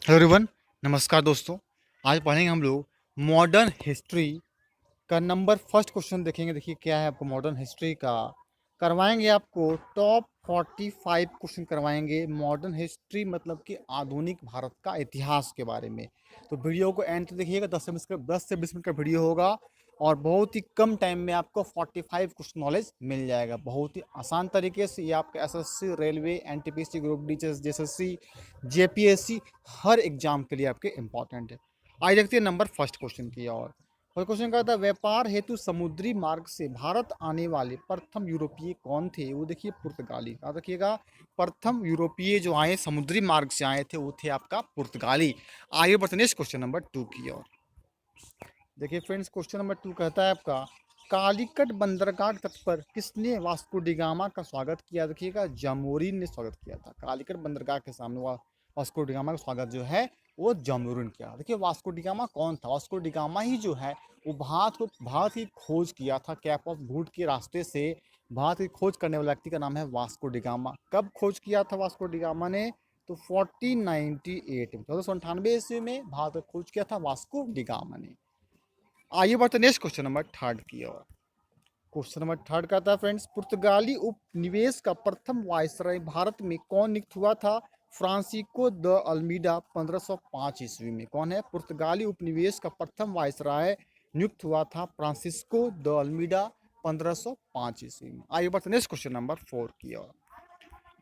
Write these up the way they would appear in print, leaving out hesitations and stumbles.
Hello everyone. नमस्कार दोस्तों। आज पढ़ेंगे हम लोग मॉडर्न हिस्ट्री का नंबर फर्स्ट क्वेश्चन देखेंगे। देखिए क्या है, आपको मॉडर्न हिस्ट्री का करवाएंगे, आपको टॉप 45 क्वेश्चन करवाएंगे। मॉडर्न हिस्ट्री मतलब कि आधुनिक भारत का इतिहास के बारे में। तो वीडियो को एंड तक देखिएगा। 10 से 20 मिनट का वीडियो होगा और बहुत ही कम टाइम में आपको 45 क्वेश्चन नॉलेज मिल जाएगा। बहुत ही आसान तरीके से ये आपके SSC, railway, NTPC, group D, JSSC, JPSC हर एग्जाम के लिए आपके इंपॉर्टेंट है। आइए देखते हैं नंबर फर्स्ट क्वेश्चन की ओर। और क्वेश्चन कहता है, व्यापार हेतु समुद्री मार्ग से भारत आने वाले प्रथम यूरोपीय कौन थे? वो देखिए पुर्तगाली। याद रखिएगा, प्रथम यूरोपीय जो आए समुद्री मार्ग से आए थे वो थे आपका पुर्तगाली। आइए बढ़ते नेक्स्ट क्वेश्चन नंबर 2 की ओर। देखिए फ्रेंड्स, क्वेश्चन नंबर 2 कहता है आपका, कालीकट बंदरगाह तट पर किसने वास्को डिगामा का स्वागत किया? देखिएगा, जामोरिन ने स्वागत किया था। कालीकट बंदरगाह के सामने वास्को डिगामा का स्वागत जो है वो जामोरिन किया। देखिए वास्को डिगामा कौन था? वास्को डिगामा ही जो है वो भारत की खोज किया था। कैप ऑफ गुड के रास्ते से भारत की खोज करने वाले व्यक्ति का नाम है वास्को डिगामा। कब खोज किया था वास्को डिगामा ने? तो 1498 में, 1498 ईस्वी में भारत की खोज किया था वास्को डिगामा ने। आइए बढ़ते नेक्स्ट क्वेश्चन नंबर 3 की ओर। क्वेश्चन नंबर 3 का था फ्रेंड्स, पुर्तगाली उपनिवेश का प्रथम वायसराय भारत में कौन नियुक्त हुआ था? फ्रांसिस्को द अल्मीडा 1505 ईस्वी में। कौन है? पुर्तगाली उपनिवेश का प्रथम वायसराय नियुक्त हुआ था फ्रांसिस्को द अल्मीडा 1505 ईस्वी में। आइए बढ़ते नेक्स्ट क्वेश्चन नंबर 4 की ओर।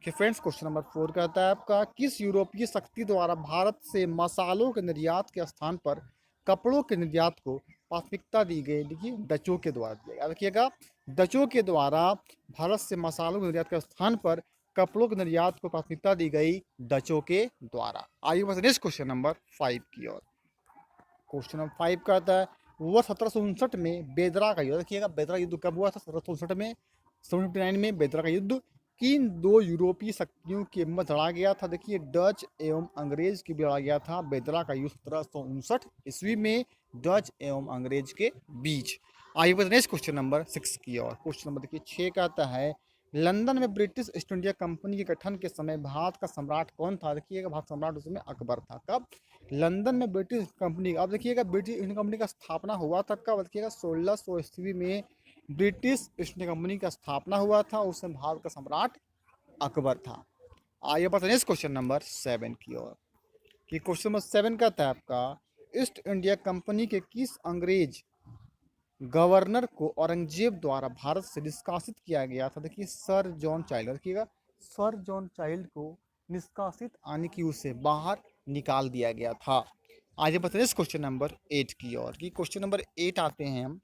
कि फ्रेंड्स, क्वेश्चन नंबर 4 कहता है आपका, किस यूरोपीय शक्ति द्वारा भारत से मसालों के निर्यात के स्थान पर कपड़ों के निर्यात को प्राथमिकता दी गई? देखिए डचों के द्वारा दिया गया। देखिएगा, डचों के द्वारा भारत से मसालों के निर्यात के स्थान पर कपड़ों के निर्यात को प्राथमिकता दी गई डचों के द्वारा। आइए बढ़ते नेक्स्ट क्वेश्चन नंबर 5 की ओर। क्वेश्चन नंबर 5 कहता है, वर्ष 1759 में बेदरा का युद्ध। देखिएगा, बेदरा युद्ध कब हुआ था? 1759 में, 1759 में बेदरा का युद्ध किन दो यूरोपीय शक्तियों के मध्य लड़ा गया था? देखिए, डच एवं अंग्रेज के बीच लड़ा गया था बेदरा का युद्ध 1759 ईस्वी में, डच एवं अंग्रेज के बीच। आइए बढ़ते नेक्स्ट क्वेश्चन नंबर 6 की ओर। क्वेश्चन नंबर देखिए 6 का आता है, लंदन में ब्रिटिश ईस्ट इंडिया कंपनी के गठन के समय भारत का सम्राट कौन था? देखिएगा, भारत सम्राट उस समय अकबर था। कब? लंदन में ब्रिटिश कंपनी। अब देखिएगा, ब्रिटिश ईस्ट इंडिया कंपनी का स्थापना हुआ था कब? देखिएगा 1600 ईस्वी में ब्रिटिश ईस्ट इंडिया कंपनी का स्थापना हुआ था। उस समय भारत का सम्राट अकबर था। आइए बढ़ते नेक्स्ट क्वेश्चन नंबर 7 की ओर। कि क्वेश्चन नंबर 7 का था आपका, ईस्ट इंडिया कंपनी के किस अंग्रेज गवर्नर को औरंगजेब द्वारा भारत से निष्कासित किया गया था? देखिए, सर जॉन चाइल्ड। देखिएगा, सर जॉन चाइल्ड को निष्कासित आने की उसे बाहर निकाल दिया गया था। आगे बढ़ते हैं इस क्वेश्चन नंबर 8 की ओर। कि क्वेश्चन नंबर 8 आते हैं हम,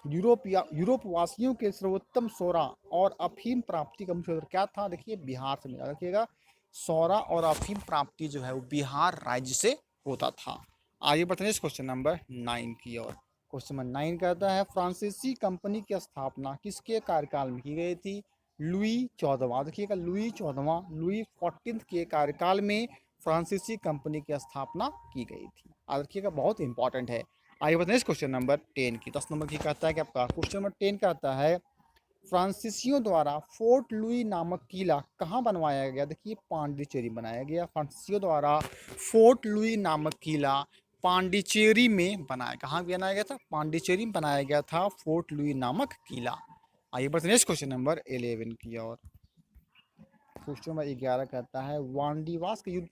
यूरोप वासियों के सर्वोत्तम सोरा और अफीम प्राप्ति का मुख्य क्या था? देखिए, बिहार से मिला। रखिएगा, सोरा और अफीम प्राप्ति जो है वो बिहार राज्य से होता था। आगे बढ़ते हैं इस क्वेश्चन नंबर 9 की ओर। क्वेश्चन नंबर 9 कहता है, फ्रांसीसी कंपनी की स्थापना किसके कार्यकाल में की गई थी? लुई 14वां। देखिएगा, लुई 14वां, लुई 14 के कार्यकाल में फ्रांसीसी कंपनी की स्थापना की गई थी। आज रखिएगा, बहुत इंपॉर्टेंट है। आइए बताइए इस क्वेश्चन नंबर 10 की। 10 नंबर की कहता है कि आपका क्वेश्चन नंबर 10 कहता है, फ्रांसीसियों द्वारा फोर्ट लुई नामक किला कहाँ बनवाया गया? देखिए, पांडिचेरी बनाया गया। फ्रांसीसियों द्वारा फोर्ट लुई नामक किला पांडिचेरी में बनाया, कहाँ बनाया गया था? पांडिचेरी में बनाया गया था फोर्ट लुई नामक किला। आइए बढ़ते हैं नेक्स्ट क्वेश्चन नंबर 11 की ओर। क्वेश्चन नंबर 11 कहता है, वांडीवास के युद्ध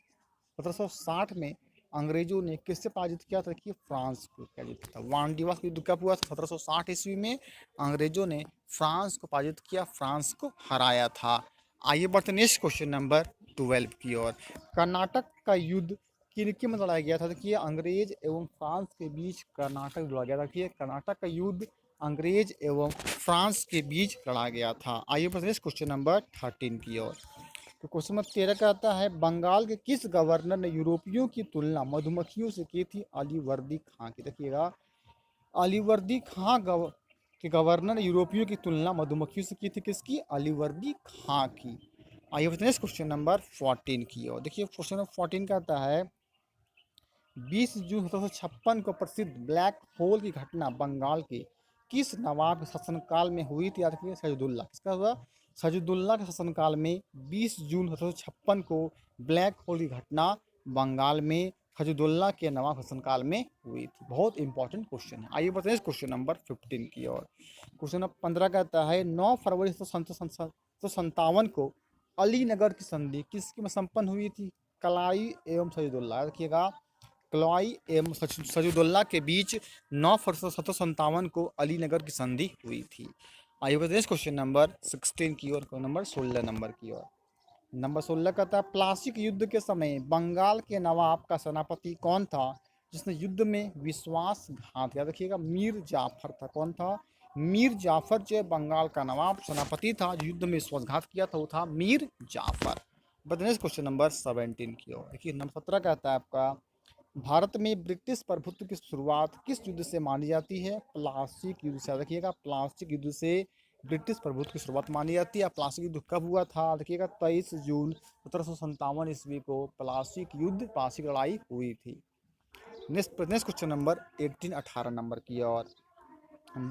1760 में अंग्रेजों ने किससे पराजित किया था? कि फ्रांस को पराजित किया था। वांडीवास युद्ध कब हुआ था? 1760 ईस्वी में अंग्रेजों ने फ्रांस को पराजित किया, फ्रांस को हराया था। आइए बढ़ते नेक्स्ट क्वेश्चन नंबर 12 की ओर। कर्नाटक का युद्ध किनके में लड़ा गया था? देखिए, अंग्रेज एवं फ्रांस के बीच कर्नाटक लड़ा गया था। देखिए, कर्नाटक का युद्ध अंग्रेज एवं फ्रांस के बीच लड़ा गया था। आइए बढ़ते नेक्स्ट क्वेश्चन नंबर 13 की ओर। तो क्वेश्चन नंबर 13 का आता है, बंगाल के किस गवर्नर ने यूरोपियों की तुलना मधुमक्खियों से की थी? अलीवर्दी खां की। देखिएगा, अलीवर्दी खां के गवर्नर ने यूरोपियों की तुलना मधुमक्खियों से की थी। किसकी? अलीवर्दी खां की। आइए बताते हैं क्वेश्चन नंबर 14 की ओर। देखिए, क्वेश्चन नंबर 14 का आता है, 20 जून 1756 को प्रसिद्ध ब्लैक होल की घटना बंगाल के किस नवाब के शासनकाल में हुई थी? याद रखिए, सैजुद्दौला। किसका हुआ? सैजुद्दौला के शासनकाल में 20 जून 1756 को ब्लैक होल की घटना बंगाल में खजुदुल्ला के नवाब शासनकाल में हुई थी। बहुत इंपॉर्टेंट क्वेश्चन है। आइए बताइए क्वेश्चन नंबर 15 की ओर। क्वेश्चन नंबर 15 कहता है 9 फरवरी 1757 को अलीनगर की संधि किसकी में संपन्न हुई थी? कलाई एवं सजीदुल्ला, रखिएगा, कलाई एवं सजीदुल्ला के बीच 9 फरवरी 1757 को अलीनगर की संधि हुई थी। आइए बताइए क्वेश्चन नंबर 16 की ओर, नंबर 16 नंबर की ओर। नंबर 16 कहता है प्लासी के युद्ध के समय बंगाल के नवाब का सेनापति कौन था जिसने युद्ध में विश्वासघात, याद रखिएगा, मीर जाफर था। कौन था? मीर जाफर जो बंगाल का नवाब सेनापति था जो युद्ध में विश्वासघात किया था वो था मीर जाफर। बताइए क्वेश्चन नंबर 17 की ओर। देखिए नंबर 17 कहता है आपका भारत में ब्रिटिश प्रभुत्व की शुरुआत किस युद्ध से मानी जाती है? प्लासी युद्ध से, रखिएगा, प्लासी युद्ध से ब्रिटिश प्रभुत्व की शुरुआत मानी जाती है। प्लासी युद्ध कब हुआ था? देखिएगा 23 जून 1757 ईस्वी को प्लासी युद्ध, प्लासी लड़ाई हुई थी। Next next question number 18 number की ओर।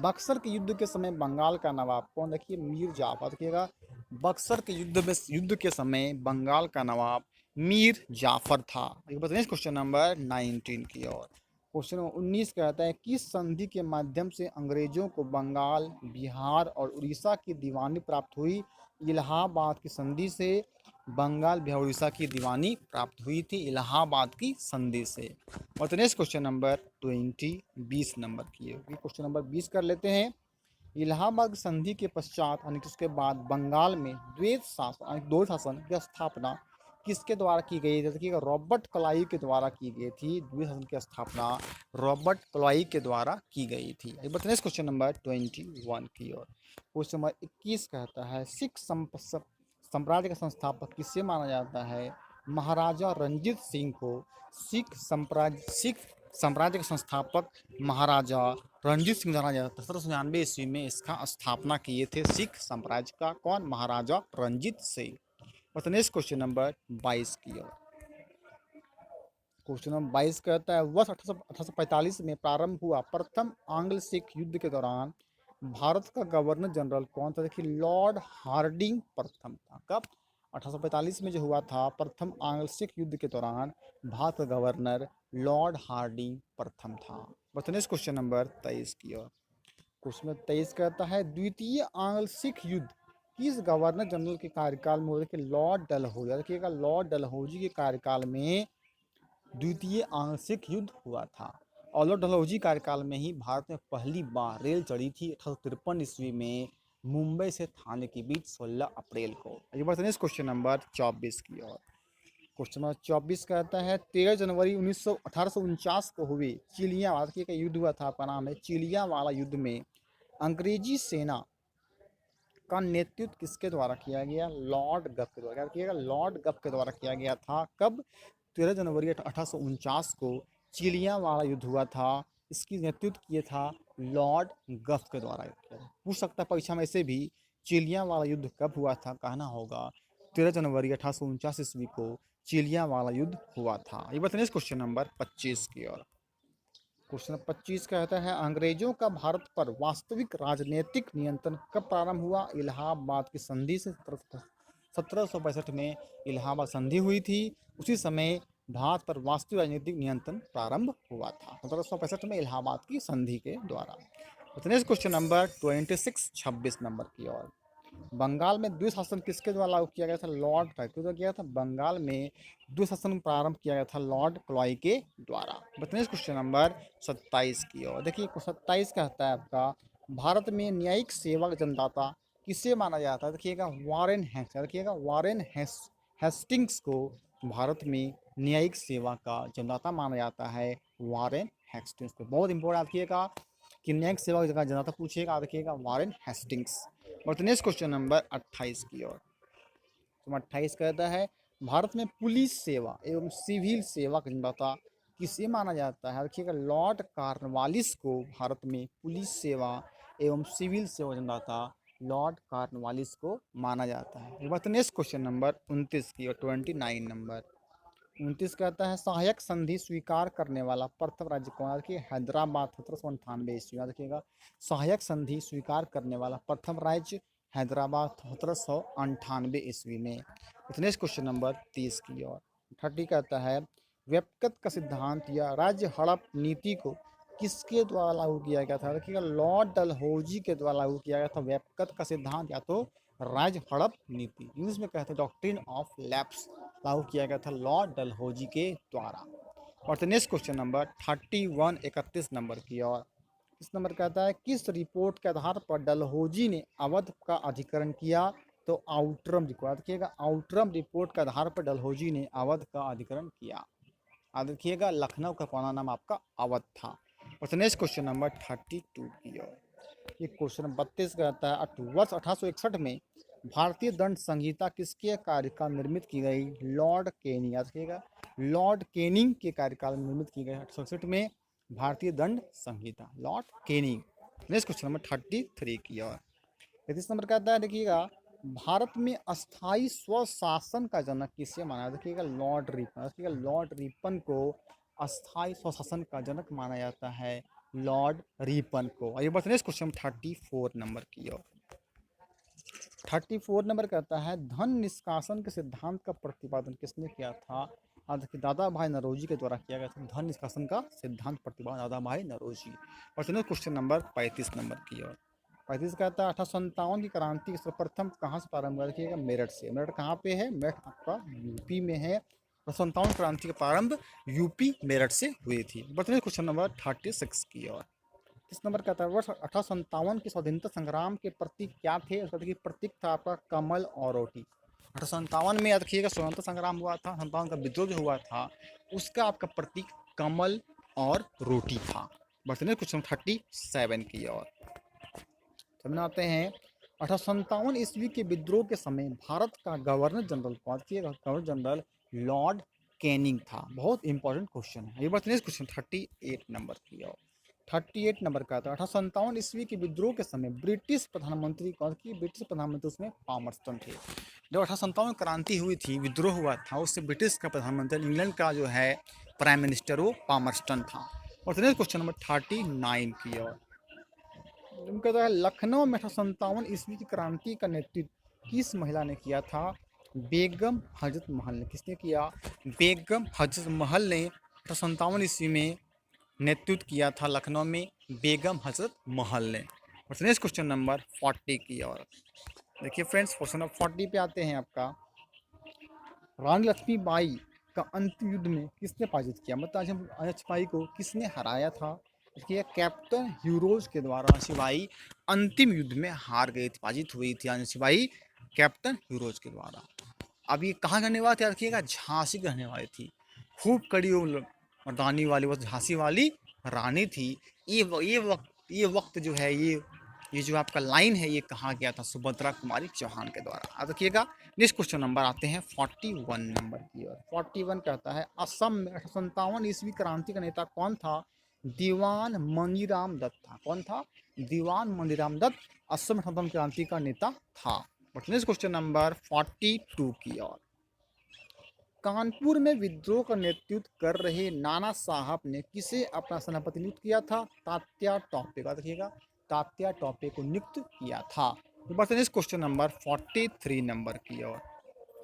बक्सर के युद्ध के समय बंगाल का नवाब कौन? देखिए मीर जाफर, देखिएगा, बक्सर के युद्ध के समय बंगाल का नवाब मीर जाफर था। ये बताइए क्वेश्चन नंबर 19 की ओर। क्वेश्चन नंबर 19 कहता है किस संधि के माध्यम से अंग्रेजों को बंगाल, बिहार और उड़ीसा की दीवानी प्राप्त हुई? इलाहाबाद की संधि से बंगाल, बिहार, उड़ीसा की दीवानी प्राप्त हुई थी इलाहाबाद की संधि से। और तो नेक्स्ट क्वेश्चन नंबर 20 नंबर की है। क्वेश्चन नंबर 20 कर लेते हैं। इलाहाबाद संधि के पश्चात यानी कि उसके बाद बंगाल में द्वैत शासन यानी द्वैत शासन की स्थापना किसके द्वारा की गई? जैसे कि रॉबर्ट क्लाइव के द्वारा की गई थी। द्वैत शासन की स्थापना रॉबर्ट क्लाइव के द्वारा की गई थी। बताइए क्वेश्चन नंबर 21 की ओर। क्वेश्चन नंबर 21 कहता है सिख साम्राज्य का संस्थापक किसे माना जाता है? महाराजा रंजीत सिंह को सिख साम्राज्य के संस्थापक महाराजा रणजीत सिंह जाना जाता है। 1799 ईस्वी में इसका स्थापना किए थे सिख साम्राज्य का। कौन? महाराजा रंजीत सिंह। और नेक्स्ट क्वेश्चन नंबर 22 की ओर। क्वेश्चन नंबर 22 कहता है वर्ष 1845 में प्रारंभ हुआ प्रथम आंग्ल सिख युद्ध के दौरान भारत का गवर्नर जनरल कौन था? देखिए लॉर्ड हार्डिंग प्रथम था। कब? 1845 में जो हुआ था प्रथम आंग्ल सिख युद्ध के दौरान भारत का गवर्नर लॉर्ड हार्डिंग प्रथम था। बताइए क्वेश्चन नंबर 23 की ओर। क्वेश्चन नंबर 23 कहता है द्वितीय आंग्ल सिख युद्ध किस गवर्नर जनरल के कार्यकाल में हुआ? देखिए लॉर्ड डलहौजी, देखिएगा, लॉर्ड डलहौजी के कार्यकाल में द्वितीय आंग्ल सिख युद्ध हुआ था। और लॉर्ड डलहौजी कार्यकाल में ही भारत में पहली बार रेल चढ़ी थी 1853 ईस्वी में मुंबई से थाने के बीच 16 अप्रैल को। आइए बढ़ते हैं क्वेश्चन नंबर 24 की ओर। क्वेश्चन नंबर 24 कहता है 13 जनवरी 1849 को हुए चिलियावाला का युद्ध हुआ था। आपका नाम है चिलियावाला युद्ध में अंग्रेजी सेना का नेतृत्व किसके द्वारा किया गया? लॉर्ड गफ के द्वारा। किया गया? लॉर्ड गफ के द्वारा किया गया था। कब? 13 जनवरी 1849 को चिलियावाला युद्ध हुआ था। इसकी नेतृत्व किया था लॉर्ड गफ के द्वारा। पूछ सकता है परीक्षा में ऐसे भी चिलियावाला युद्ध कब हुआ था? कहना होगा 13 जनवरी 1849 ईस्वी को चिलियावाला युद्ध हुआ था। ये बताइए क्वेश्चन नंबर 25 की ओर। क्वेश्चन 25 कहता है अंग्रेजों का भारत पर वास्तविक राजनीतिक नियंत्रण कब प्रारंभ हुआ? इलाहाबाद की संधि से 1762 में इलाहाबाद संधि हुई थी। उसी समय भारत पर वास्तविक राजनीतिक नियंत्रण प्रारंभ हुआ था 1765 में इलाहाबाद की संधि के द्वारा। नेक्स्ट क्वेश्चन नंबर 26 नंबर की ओर। बंगाल में द्विशासन शासन किसके द्वारा लागू किया गया था? लॉर्ड क्लाइव के द्वारा किया था। बंगाल में द्विशासन शासन प्रारंभ किया गया था लॉर्ड क्लाइव के द्वारा। बताइए क्वेश्चन नंबर 27 की ओर। देखिए 27 कहता है आपका भारत में न्यायिक सेवा जनदाता किसे माना जाता है? देखिएगा वारेन हेस्टिंग्स, देखिएगा वारेन हेस्टिंग्स को भारत में न्यायिक सेवा का जनदाता माना जाता है। वारेन हेस्टिंग्स को बहुत इंपॉर्टेंट रखिएगा कि न्यायिक सेवा का जनदाता पूछिएगा, रखिएगा वारेन हेस्टिंग्स। और नेक्स्ट क्वेश्चन नंबर 28 की ओर। तो 28 कहता है भारत में पुलिस सेवा एवं सिविल सेवा का जनदाता किसे माना जाता है? देखिएगा लॉर्ड कार्नवालिस को भारत में पुलिस सेवा एवं सिविल सेवा जनदाता लॉर्ड कार्नवालिस को माना जाता है। नेक्स्ट क्वेश्चन नंबर 29 की और 29 नंबर 29 कहता है सहायक संधि स्वीकार करने वाला प्रथम राज्य कौन? देखिए हैदराबाद 1798 ईस्वी। रखिएगा सहायक संधि स्वीकार करने वाला प्रथम राज्य हैदराबाद 1798 ईस्वी में। नेक्स्ट क्वेश्चन नंबर 30 की ओर। 30 कहता है व्यक्तिगत का सिद्धांत या राज्य हड़प नीति को किसके द्वारा लागू किया गया था? देखिएगा लॉर्ड डलहौजी के द्वारा लागू किया गया था व्यक्तिगत का सिद्धांत या तो राज्य हड़प नीति, इंग्लिश में कहते हैं डॉक्ट्रिन ऑफ लैप्स, लागू किया गया था लॉर्ड डलहौजी के द्वारा। और तो नेक्स्ट क्वेश्चन नंबर 31 31 नंबर की ओर। इस नंबर कहता है किस रिपोर्ट के आधार पर डलहौजी ने अवध का अधिकरण किया? तो आउटरम रिपोर्ट, देखिएगा आउटरम रिपोर्ट के आधार पर डलहौजी ने अवध का अधिकरण किया। आप देखिएगा लखनऊ का पुराना नाम आपका अवध था। और नेक्स्ट क्वेश्चन नंबर 32 की ओर। ये क्वेश्चन 32 कहता है वर्ष 1861 में भारतीय दंड संहिता किसके कार्यकाल निर्मित की गई? लॉर्ड केनिंग, याद रखिएगा लॉर्ड केनिंग के कार्यकाल में निर्मित की गई 1861 में भारतीय दंड संहिता, Lord Canning. Next question number 33 की ओर। 33 नंबर कहता है देखिएगा भारत में अस्थाई स्वशासन का जनक किसे माना? देखिएगा लॉर्ड रिपन, देखिएगा लॉर्ड रिपन को अस्थाई स्वशासन का जनक माना जाता है, लॉर्ड रिपन को। आइए बढ़ते नेक्स्ट क्वेश्चन 34 नंबर की ओर। 34 नंबर कहता है धन निष्कासन के सिद्धांत का प्रतिपादन किसने किया था? आज देखिए दादा भाई नौरोजी के द्वारा किया गया था धन निष्कासन का सिद्धांत प्रतिपादन, दादा भाई नौरोजी। और क्वेश्चन नंबर 35 नंबर की ओर। 35 कहता है 1857 की क्रांति सर्वप्रथम कहाँ से प्रारंभ हुआ? देखिएगा मेरठ से। मेरठ कहाँ पे है? मेरठ आपका यूपी में है। 1857 क्रांति का प्रारंभ यूपी मेरठ से हुई थी। बढ़ते क्वेश्चन नंबर 36 की ओर। इस नंबर का था वर्ष 1857 के स्वतंत्रता संग्राम के प्रतीक क्या थे? उसका देखिए प्रतीक था आपका कमल और रोटी। 1857 में याद रखिएगा स्वतंत्रता संग्राम हुआ था, 57 का विद्रोह जो हुआ था उसका आपका प्रतीक कमल और रोटी था। बढ़ते क्वेश्चन 37 की ओर। समझ आते हैं 1857 ईस्वी के विद्रोह के समय भारत का गवर्नर जनरल कौन थे? गवर्नर जनरल लॉर्ड कैनिंग था। बहुत इंपॉर्टेंट क्वेश्चन है। ये बढ़ते क्वेश्चन 38 नंबर की ओर। 38 नंबर का था 1857 ईस्वी के विद्रोह के समय ब्रिटिश प्रधानमंत्री कौन थी? ब्रिटिश प्रधानमंत्री उसमें पामर्स्टन थे। जब 1857 क्रांति हुई थी, विद्रोह हुआ था, उससे ब्रिटिश का प्रधानमंत्री इंग्लैंड का जो है प्राइम मिनिस्टर वो पामर्स्टन था। और क्वेश्चन नंबर 39 की ओर। उनका जो है लखनऊ में 1857 ईस्वी की क्रांति का नेतृत्व किस महिला ने किया था? बेगम हजरत महल ने। किसने किया? बेगम हजरत महल ने 1857 ईस्वी में नेतृत्व किया था लखनऊ में, बेगम हजरत महल ने। और नेक्स्ट क्वेश्चन नंबर 40 की ओर। देखिए फ्रेंड्स क्वेश्चन नंबर 40 पे आते हैं आपका रानी लक्ष्मीबाई का अंतिम युद्ध में किसने पराजित किया? मतलब आज रानी लक्ष्मीबाई को किसने हराया था? देखिए कैप्टन ह्यूरोज के द्वारा रानी लक्ष्मीबाई अंतिम युद्ध में हार गई थी, पराजित हुई थी रानी लक्ष्मीबाई कैप्टन ह्यूरोज के द्वारा। अब ये कहाँ रहने वाले थे? रखिएगा झांसी रहने वाली थी। खूब कड़ी मर्दानी वाली वो झांसी वाली रानी थी। ये वक्त जो है ये जो आपका लाइन है ये कहा गया था? सुभद्रा कुमारी चौहान के द्वारा। अब देखिएगा नेक्स्ट क्वेश्चन नंबर आते हैं 41 नंबर की ओर। 41 कहता है असम में 1857 ईस्वी क्रांति का नेता कौन था? दीवान मनीराम दत्त था। कौन था? दीवान मनीराम दत्त असम में 1857 क्रांति का नेता था। नेक्स्ट क्वेश्चन नंबर 42 की ओर। कानपुर में विद्रोह का नेतृत्व कर रहे नाना साहब ने किसे अपना सेनापति नियुक्त किया था? तात्या टॉपे का। देखिएगा तात्या टॉपे को नियुक्त किया था। नेक्स्ट क्वेश्चन नंबर 43 नंबर की ओर।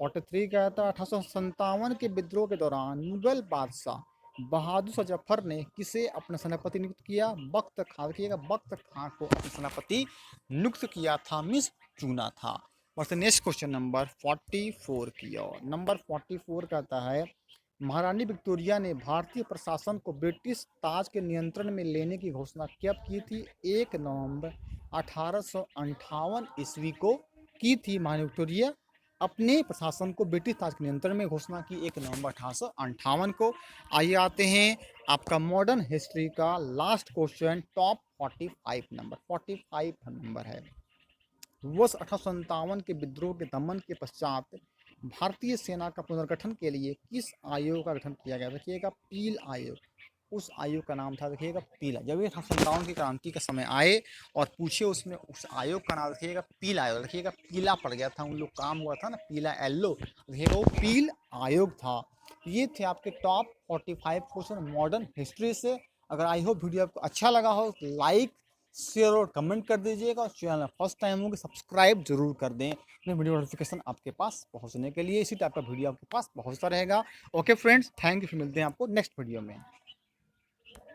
43 क्या था? 1857 के विद्रोह के दौरान मुगल बादशाह बहादुर शाह जफर ने किसे अपना सेनापति नियुक्त किया? बख्त खां। देखिएगा बख्त खां को अपना सेनापति नियुक्त किया था, मिस चुना था। और नेक्स्ट क्वेश्चन नंबर 44 की ओर। नंबर 44 कहता है महारानी विक्टोरिया ने भारतीय प्रशासन को ब्रिटिश ताज के नियंत्रण में लेने की घोषणा कब की थी? 1 नवंबर 1858 ईस्वी को की थी। महारानी विक्टोरिया अपने प्रशासन को ब्रिटिश ताज के नियंत्रण में घोषणा की 1 नवंबर 1858 को। आइए आते हैं आपका मॉडर्न हिस्ट्री का last question top 45 number. 45 number है वर्ष 1857 के विद्रोह के दमन के पश्चात भारतीय सेना का पुनर्गठन के लिए किस आयोग का गठन किया गया? देखिएगा पील आयोग। उस आयोग का नाम था देखिएगा पीला। जब ये 1857 की क्रांति का समय आए और पूछे उसमें उस आयोग का नाम देखिएगा पील आयोग। देखिएगा पीला पड़ गया था, उन लोग काम हुआ था ना पीला येल्लो, देखिएगा वो पील आयोग था। ये थे आपके टॉप 45 क्वेश्चन मॉडर्न हिस्ट्री से। अगर आई होप वीडियो आपको अच्छा लगा हो तो लाइक शेयर और कमेंट कर दीजिएगा, और चैनल फर्स्ट टाइम होंगे सब्सक्राइब जरूर कर दें अपने वीडियो नोटिफिकेशन आपके पास पहुंचने के लिए। इसी टाइप का वीडियो आपके पास पहुंचता रहेगा। ओके फ्रेंड्स, थैंक यू, फिर मिलते हैं आपको नेक्स्ट वीडियो में।